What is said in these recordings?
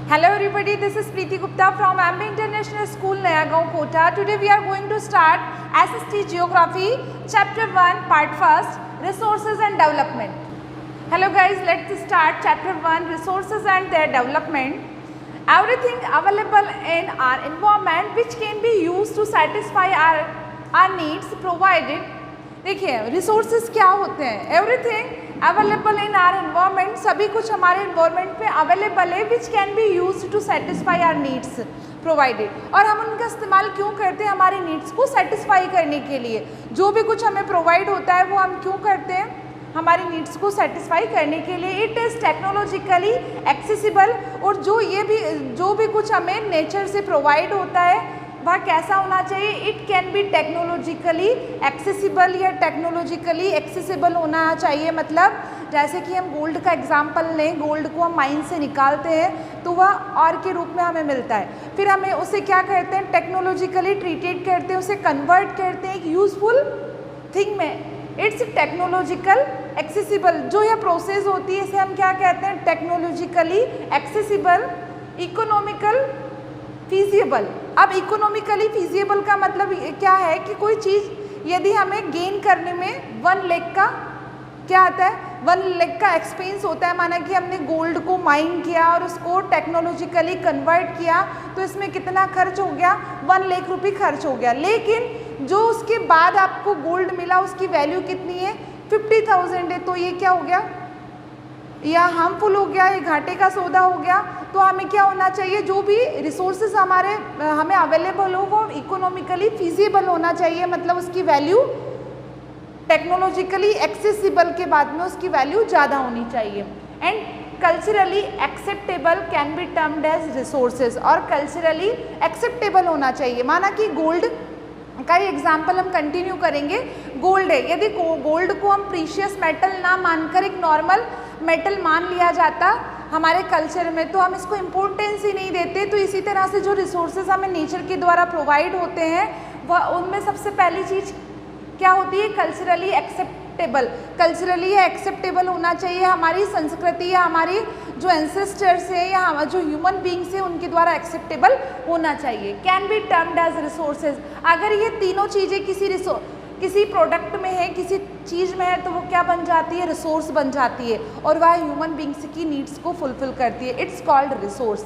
Hello everybody, this is Preeti Gupta from Amby International School, Nayagaon, Kota. Today we are going to start SST Geography, Chapter 1, Part 1, Resources and Development. Hello guys, let's start Chapter 1, Resources and their Development. Everything available in our environment which can be used to satisfy our needs provided. देखिए resources क्या होते हैं, everything available in our environment, सभी कुछ हमारे environment में available है which can be used to satisfy our needs provided. और हम उनका इस्तेमाल क्यों करते हैं? हमारी नीड्स को सेटिस्फाई करने के लिए। जो भी कुछ हमें प्रोवाइड होता है वो हम क्यों करते हैं? हमारी नीड्स को सेटिस्फाई करने के लिए। इट इज़ टेक्नोलॉजिकली एक्सेसिबल, और जो भी कुछ हमें नेचर से प्रोवाइड होता है वह कैसा होना चाहिए? It can be technologically accessible या टेक्नोलॉजिकली एक्सेसिबल होना चाहिए। मतलब जैसे कि हम गोल्ड का एग्जांपल लें, गोल्ड को हम माइन से निकालते हैं तो वह और के रूप में हमें मिलता है, फिर हमें उसे क्या करते हैं? टेक्नोलॉजिकली ट्रीटेड करते हैं, उसे कन्वर्ट करते हैं एक यूजफुल थिंग में। It's technological accessible. जो यह प्रोसेस होती है इसे हम क्या कहते हैं? Technologically accessible, economical, feasible. अब इकोनॉमिकली फीजिएबल का मतलब क्या है कि कोई चीज़ यदि हमें गेन करने में 1 लाख का क्या आता है? 1 लाख का एक्सपेंस होता है। माना कि हमने गोल्ड को माइन किया और उसको टेक्नोलॉजिकली कन्वर्ट किया तो इसमें कितना खर्च हो गया? 1 लाख रुपये खर्च हो गया। लेकिन जो उसके बाद आपको गोल्ड मिला उसकी वैल्यू कितनी है? 50,000 है। तो ये क्या हो गया? या हार्मफुल हो गया, ये घाटे का सौदा हो गया। तो हमें क्या होना चाहिए? जो भी रिसोर्सेज हमें अवेलेबल हो वो इकोनॉमिकली फीजिबल होना चाहिए, मतलब उसकी वैल्यू टेक्नोलॉजिकली एक्सेसिबल के बाद में उसकी वैल्यू ज़्यादा होनी चाहिए। And culturally acceptable can be termed as resources, और कल्चरली एक्सेप्टेबल होना चाहिए। माना कि गोल्ड का ही एग्जाम्पल हम कंटिन्यू करेंगे। गोल्ड है, यदि गोल्ड को हम प्रीशियस मेटल ना मानकर एक नॉर्मल मेटल मान लिया जाता हमारे कल्चर में तो हम इसको इम्पोर्टेंस ही नहीं देते। तो इसी तरह से जो रिसोर्सेज हमें नेचर के द्वारा प्रोवाइड होते हैं वह उनमें सबसे पहली चीज़ क्या होती है? Culturally acceptable. कल्चरली एक्सेप्टेबल होना चाहिए। हमारी संस्कृति या हमारी जो एंसेस्टर्स है या जो ह्यूमन बींग्स है उनके द्वारा एक्सेप्टेबल होना चाहिए। Can be termed as resources. अगर ये तीनों चीज़ें किसी प्रोडक्ट में है, किसी चीज़ में है तो वो क्या बन जाती है? रिसोर्स बन जाती है, और वह ह्यूमन बींग्स की नीड्स को फुलफिल करती है। It's called resource.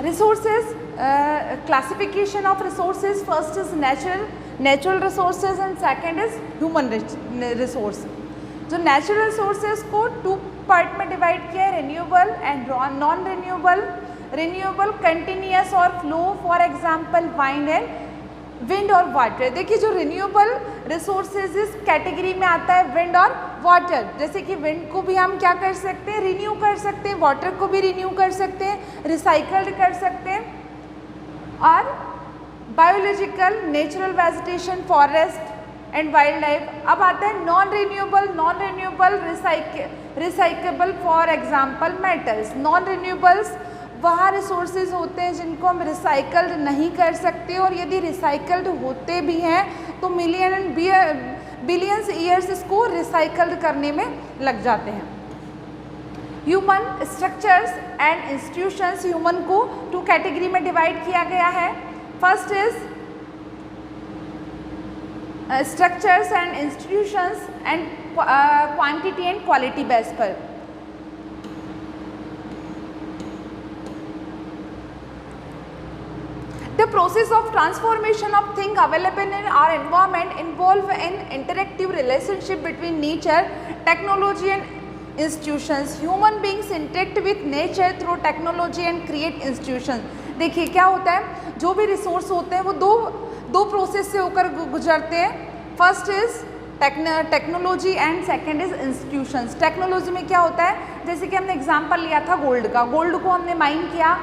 Resources, classification of resources, first is natural resources and second is human resource. जो नेचुरल रिसोर्सेज को 2 पार्ट में डिवाइड किया है, renewable and non renewable. Renewable continuous और फ्लो, फॉर एग्जाम्पल विंड और water. देखिए जो renewable resources इस कैटेगरी में आता है विंड और वाटर। जैसे कि विंड को भी हम क्या कर सकते हैं? रिन्यू कर सकते हैं, वाटर को भी रिन्यू कर सकते हैं, रिसाइकल्ड कर सकते हैं। और biological, natural vegetation, forest and wild life. अब आता है non renewable, recyclable, for example metals. Non renewables वह रिसोर्सेज होते हैं जिनको हम रिसाइकल्ड नहीं कर सकते, और यदि रिसाइकल्ड होते भी हैं तो मिलियन एंड बिलियंस ईयर्स इसको रिसाइकल्ड करने में लग जाते हैं। Human structures and institutions, human को 2 कैटेगरी में डिवाइड किया गया है। First is structures and institutions and quantity and quality base पर। The process of transformation of things available in our environment involve an interactive relationship between nature, technology and institutions. Human beings interact with nature through technology and create institutions. देखिए क्या होता है? जो भी resource होते हैं वो दो प्रोसेस से होकर गुजरते हैं। First is technology and second is institutions. Technology में क्या होता है? जैसे कि हमने एग्जाम्पल लिया था गोल्ड का। गोल्ड को हमने माइन किया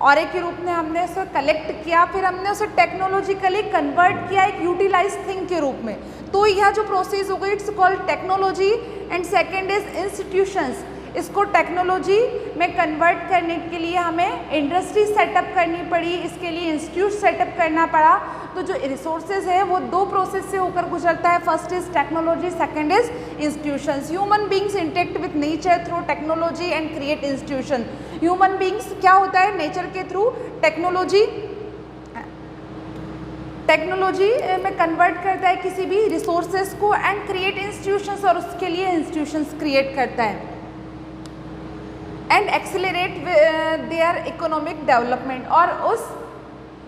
और एक के रूप में हमने उसे कलेक्ट किया, फिर हमने उसे टेक्नोलॉजिकली कन्वर्ट किया एक यूटिलाइज थिंग के रूप में। तो यह जो प्रोसेस हो गई it's called technology. And second is institutions. इसको टेक्नोलॉजी में कन्वर्ट करने के लिए हमें इंडस्ट्री सेटअप करनी पड़ी, इसके लिए इंस्टीट्यूट सेटअप करना पड़ा तो जो रिसोर्सेज है वो दो प्रोसेस से होकर गुजरता है. First is technology, second is institutions. Human beings interact with nature through technology and create institution. Human beings क्या होता है, नेचर के थ्रू टेक्नोलॉजी में कन्वर्ट करता है किसी भी रिसोर्सेज को एंड क्रिएट इंस्टीट्यूशंस, और उसके लिए इंस्टीट्यूशंस क्रिएट करता है and accelerate their economic development. और उस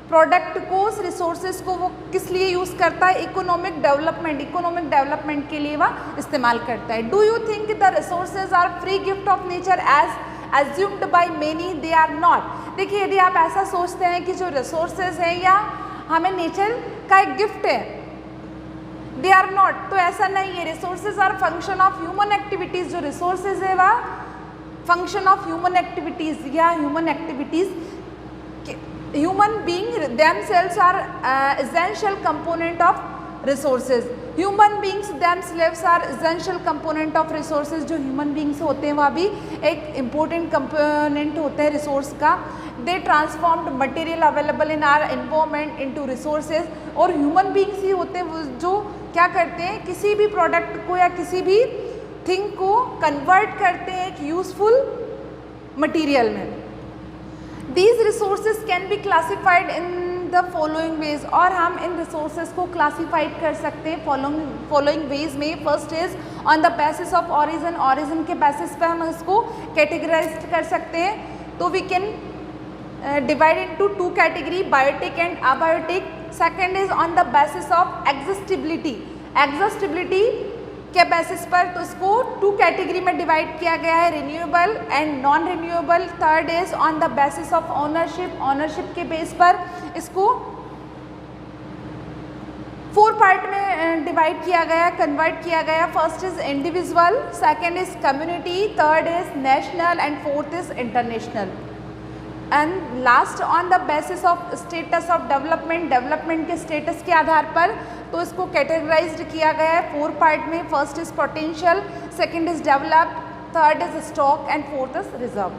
प्रोडक्ट को, उस रिसोर्सेज को वो किस लिए यूज़ करता है, इकोनॉमिक डेवलपमेंट के लिए वह इस्तेमाल करता है. Do you think the resources are free gift of nature as assumed by many? They are not. देखिए, यदि आप ऐसा सोचते हैं कि जो रिसोर्सेज हैं या हमें नेचर का एक गिफ्ट है, दे आर नॉट, तो ऐसा नहीं है. Resources are function of human activities. जो रिसोर्सेज है वह फंक्शन ऑफ ह्यूमन एक्टिविटीज़ या human activities. Human being themselves are essential component of resources. Human beings themselves are essential component of resources. जो human beings होते हैं वह भी एक इम्पोर्टेंट कंपोनेंट होता है रिसोर्स का. They transformed material available in our environment into resources. और ह्यूमन बींग्स ही होते हैं जो क्या करते हैं, किसी भी प्रोडक्ट को या किसी भी थिंग को कन्वर्ट करते हैं एक यूजफुल मटीरियल में. These resources can be classified in the following ways. और हम इन रिसोर्सेज को क्लासीफाइड कर सकते हैं फॉलोइंग वेज में. First is on the basis of origin. Origin के बेसिस पे हम इसको कैटेगराइज कर सकते हैं. तो we can divide into two category, biotic and abiotic. Second is on the basis of existibility. Existibility के बेसिस पर तो इसको टू कैटेगरी में डिवाइड किया गया है, renewable and non renewable. Third is on the basis of ownership. Ownership के base पर इसको 4 पार्ट में डिवाइड किया गया, कन्वर्ट किया गया. First is individual, second is community, third is national and fourth is international. And last on the basis of status of development के status के आधार पर तो इसको कैटेगराइज्ड किया गया है 4 पार्ट में. First is potential, second is developed, third is stock and fourth is reserve.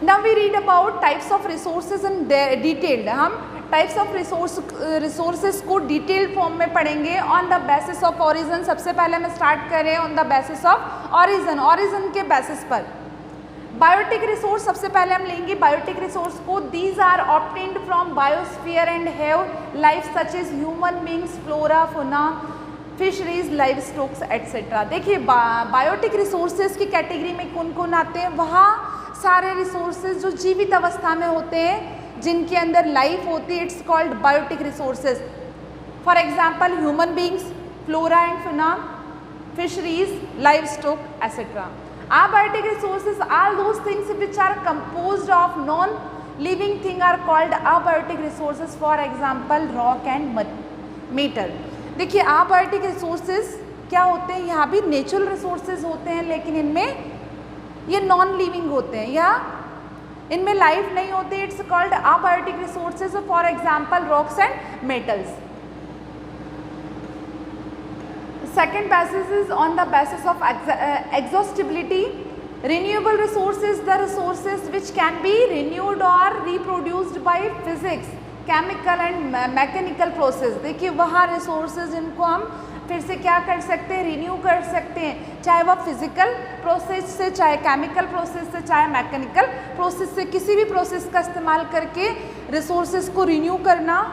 Now we read about types of resources in detailed. हम टाइप्स ऑफ रिसोर्सेज को डिटेल्ड फॉर्म में पढ़ेंगे. On the basis of origin, सबसे पहले हम start करें on the basis of origin. Origin के basis पर बायोटिक रिसोर्स सबसे पहले हम लेंगे. बायोटिक रिसोर्स को these are obtained from biosphere and have life such is human beings, flora, fauna, fisheries, live stocks etcetera. देखिए, बायोटिक रिसोर्सेज की category में कौन कौन आते हैं, वहाँ सारे रिसोर्सेज जो जीवित अवस्था में होते हैं, जिनके अंदर लाइफ होती है, it's called biotic resources. For example human beings, flora and fauna, fisheries, livestock etcetera. Abiotic resources, all those things which are composed of non-living thing are called abiotic resources. For example, rock and metal. देखिए, abiotic resources क्या होते हैं, यहाँ भी natural resources होते हैं, लेकिन इनमें ये नॉन लिविंग होते हैं या इनमें लाइफ नहीं होती. It's called abiotic resources. For example, rocks and metals. Second basis is on the basis of exhaustibility. Renewable resources, the resources which can be renewed or reproduced by physics, chemical and mechanical process. देखिए, वहाँ resources जिनको हम फिर से क्या कर सकते हैं, रिन्यू कर सकते हैं, चाहे वह फिजिकल प्रोसेस से, चाहे केमिकल प्रोसेस से, चाहे मैकेनिकल प्रोसेस से. किसी भी प्रोसेस का इस्तेमाल करके रिसोर्सेज को रिन्यू करना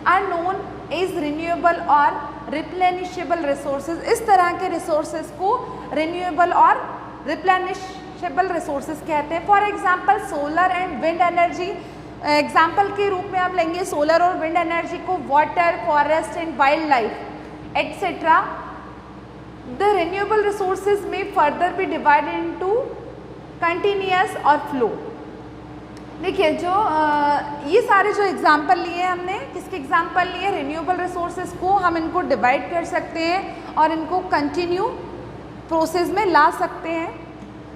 आर नोन इज रिन्यूएबल और रिप्लेनिशेबल रिसोर्सेज. इस तरह के रिसोर्सेज को रिन्यूएबल और रिप्लेनिशेबल रिसोर्सेज कहते हैं. For example, solar and wind energy. Example के रूप में आप लेंगे सोलर और विंड एनर्जी को. Water, forest and wild life etcetera. The renewable resources में further be divided into continuous और फ्लो. देखिए, जो ये सारे जो एग्जाम्पल लिए हमने, किसके एग्जाम्पल लिए, रिन्यूएबल रिसोर्सेज को हम इनको डिवाइड कर सकते हैं और इनको कंटिन्यू प्रोसेस में ला सकते हैं.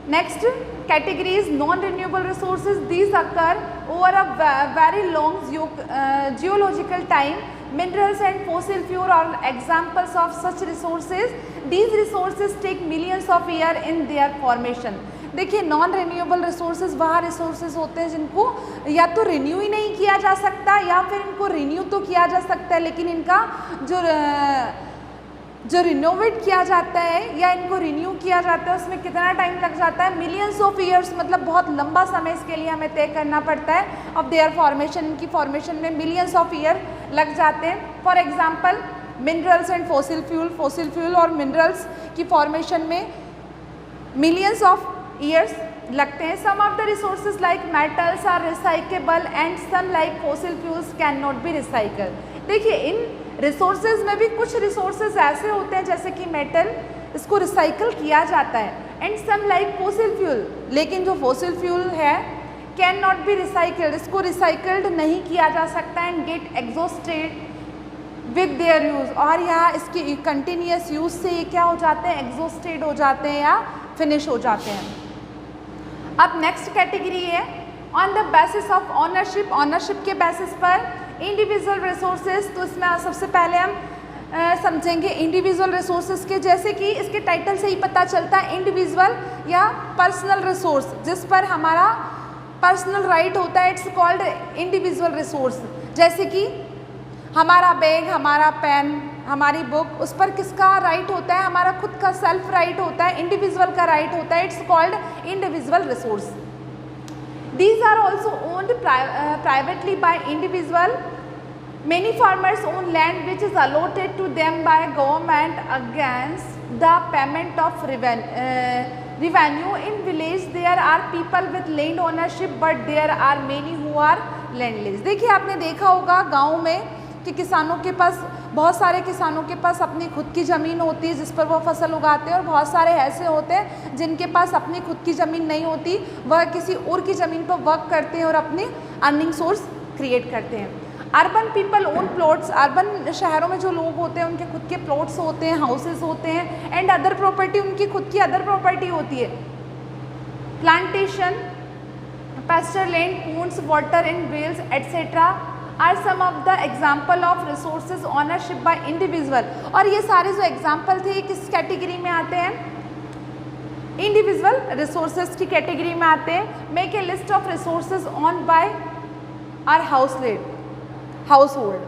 Next category is non renewable resources. These occur over a very long geological time. Minerals and fossil fuel are examples of such resources. These resources take millions of years in their formation. देखिए non renewable resources वह resources होते हैं जिनको या तो renew ही नहीं किया जा सकता या फिर इनको रिन्यू तो किया जा सकता है लेकिन इनका जो रिनोवेट किया जाता है या इनको रिन्यू किया जाता है उसमें कितना टाइम लग जाता है, मिलियंस ऑफ ईयर्स, मतलब बहुत लंबा समय इसके लिए हमें तय करना पड़ता है। ऑफ देयर फॉर्मेशन, इनकी फॉर्मेशन में मिलियंस ऑफ ईयर लग जाते हैं। For example minerals and fossil fuel और मिनरल्स की फॉर्मेशन में मिलियंस ऑफ ईयर्स लगते हैं। Some of the resources like metals are recyclable and some like fossil fuels can not be recycle. देखिए इन रिसोर्सेज में भी कुछ रिसोर्सेज ऐसे होते हैं जैसे कि मेटल, इसको रिसाइकल किया जाता है, and some like fossil fuel, लेकिन जो फॉसिल फ्यूल है कैन नॉट बी रिसाइकल्ड, इसको रिसाइकल्ड नहीं किया जा सकता and get exhausted with their use, और यहाँ इसकी कंटिन्यूस यूज़ से ये क्या हो जाते हैं, एग्जॉस्टेड हो जाते हैं या फिनिश हो जाते हैं। अब नेक्स्ट कैटेगरी है on the basis of ownership, ownership के बेसिस पर इंडिविजुअल रिसोर्सेज। तो इसमें सबसे पहले हम समझेंगे इंडिविजुअल रिसोर्सेज के, जैसे कि इसके टाइटल से ही पता चलता है इंडिविजुअल या पर्सनल रिसोर्स, जिस पर हमारा पर्सनल राइट होता है, इट्स कॉल्ड इंडिविजुअल रिसोर्स। जैसे कि हमारा बैग, हमारा पेन, हमारी बुक, उस पर किसका राइट होता है, हमारा खुद का सेल्फ राइट होता है, इंडिविजुअल का राइट होता है, it's called individual resource. These are also owned privately by individual. Many farmers own land which is allotted to them by government against the payment of revenue. In village there are people with land ownership but there are many who are landless. देखिए आपने देखा होगा गाँव में कि किसानों के पास, बहुत सारे किसानों के पास अपनी खुद की ज़मीन होती है जिस पर वो फसल उगाते हैं, और बहुत सारे ऐसे होते हैं जिनके पास अपनी खुद की ज़मीन नहीं होती, वह किसी और की ज़मीन पर वर्क करते हैं और अपनी अर्निंग सोर्स क्रिएट करते हैं। Urban people own plots, urban शहरों में जो लोग होते हैं उनके खुद के प्लॉट्स होते हैं, हाउसेस होते हैं, एंड अदर प्रॉपर्टी, उनकी खुद की अदर प्रॉपर्टी होती है। Plantation, pasture land, pools, water and wells etcetera are some of the example of resources ownership by individual. और ये सारे जो एग्जाम्पल थे ये किस कैटेगरी में आते हैं, इंडिविजुअल रिसोर्सेज की कैटेगरी में आते हैं। Make a list of resources owned by our house hold.